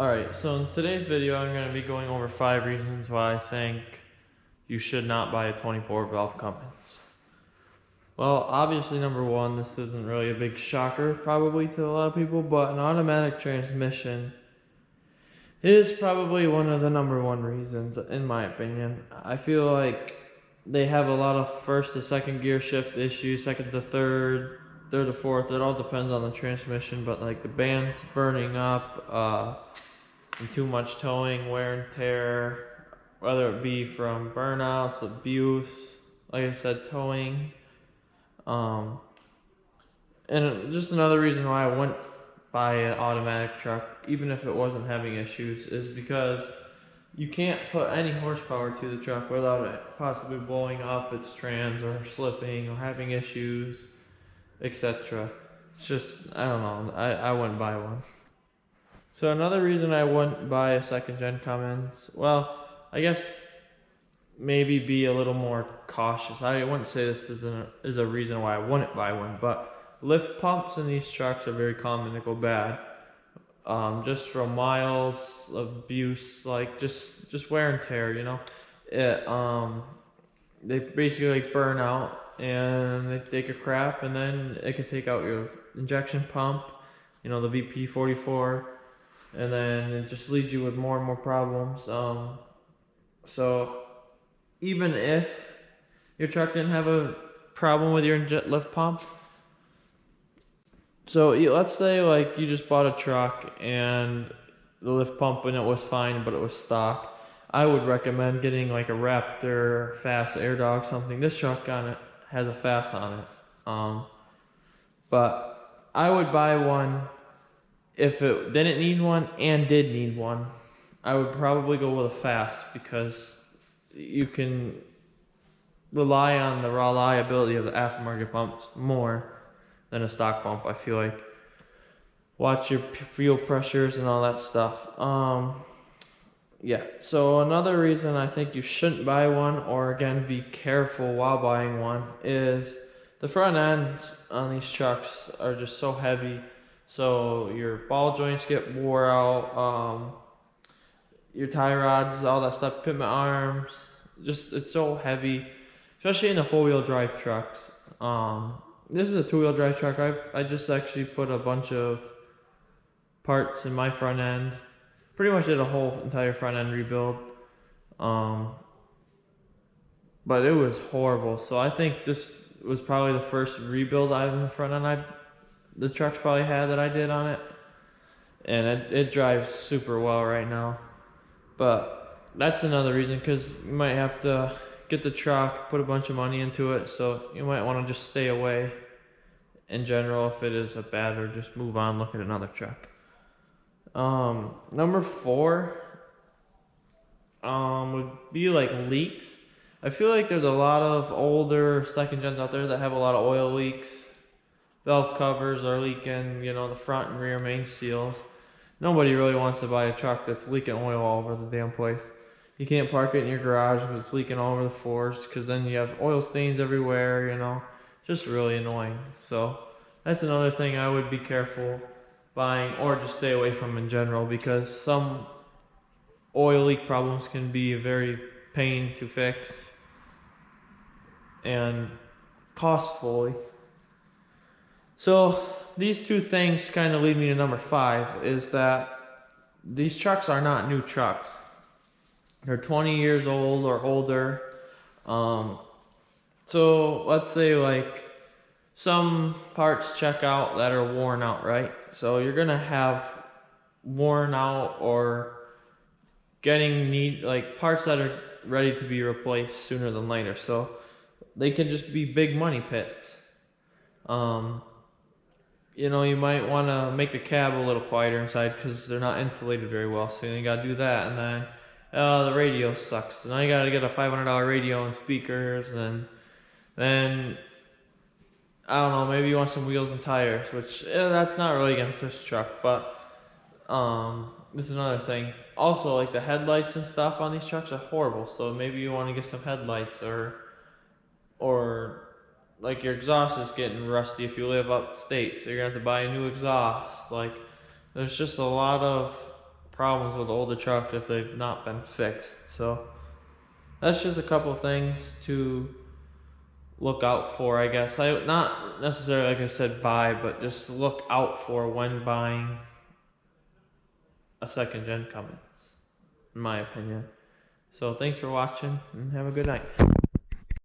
Alright, so in today's video I'm going to be going over 5 reasons why I think you should not buy a 24 valve Cummins. Well, obviously number 1, this isn't really a big shocker probably to a lot of people, but an automatic transmission is probably one of the number 1 reasons in my opinion. I feel like they have a lot of first to second gear shift issues, second to third, third to fourth. It all depends on the transmission, but like the bands burning up, and too much towing, wear and tear, whether it be from burnouts, abuse, like I said, towing. And just another reason why I wouldn't buy an automatic truck, even if it wasn't having issues, is because you can't put any horsepower to the truck without it possibly blowing up its trans or slipping or having issues, etc. It's just, I don't know, I wouldn't buy one. So another reason I wouldn't buy a second gen Cummins, well, I guess maybe be a little more cautious. I wouldn't say this is a reason why I wouldn't buy one, but lift pumps in these trucks are very common to go bad. Just from miles, abuse, like just wear and tear, you know. They basically like burn out and they take a crap, and then it can take out your injection pump, you know, the VP44. And then it just leaves you with more and more problems. So even if your truck didn't have a problem with your lift pump, so let's say like you just bought a truck and the lift pump and it was fine, but it was stock, I would recommend getting like a Raptor fast air dog something. This truck on it has a fast on it, but I would buy one. If it didn't need one and did need one, I would probably go with a fast, because you can rely on the reliability of the aftermarket pumps more than a stock pump, I feel like. Watch your fuel pressures and all that stuff. Yeah, so another reason I think you shouldn't buy one, or again, be careful while buying one, is the front ends on these trucks are just so heavy. So your ball joints get wore out, your tie rods, all that stuff, pivot arms, just it's so heavy, especially in the 4-wheel drive trucks. This is a 2-wheel drive truck. I just actually put a bunch of parts in my front end. Pretty much did a whole entire front end rebuild. But it was horrible. So I think this was probably the first rebuild item in the front end the truck's probably had that I did on it, and it drives super well right now. But that's another reason, because you might have to get the truck, put a bunch of money into it, so you might want to just stay away in general if it is a bad, or just move on, look at another truck. Number 4 would be like leaks. I feel like there's a lot of older second gens out there that have a lot of oil leaks. Valve covers are leaking, you know, the front and rear main seals. Nobody really wants to buy a truck that's leaking oil all over the damn place. You can't park it in your garage if it's leaking all over the floors, because then you have oil stains everywhere, you know. Just really annoying. So that's another thing I would be careful buying, or just stay away from in general, because some oil leak problems can be very pain to fix and costly. So these two things kind of lead me to number 5, is that these trucks are not new trucks. They're 20 years old or older. So let's say like some parts check out that are worn out, right? So you're gonna have worn out or like parts that are ready to be replaced sooner than later. So they can just be big money pits. You know, you might want to make the cab a little quieter inside because they're not insulated very well, so you gotta do that. And then the radio sucks, so now you gotta get a $500 radio and speakers, and then I don't know, maybe you want some wheels and tires, which that's not really against this truck, but this is another thing. Also, like the headlights and stuff on these trucks are horrible, so maybe you want to get some headlights, or like your exhaust is getting rusty if you live upstate, so you're gonna have to buy a new exhaust. Like, there's just a lot of problems with older trucks if they've not been fixed. So that's just a couple things to look out for, I guess. Not necessarily, like I said, buy, but just look out for when buying a second gen Cummins, in my opinion. So thanks for watching and have a good night.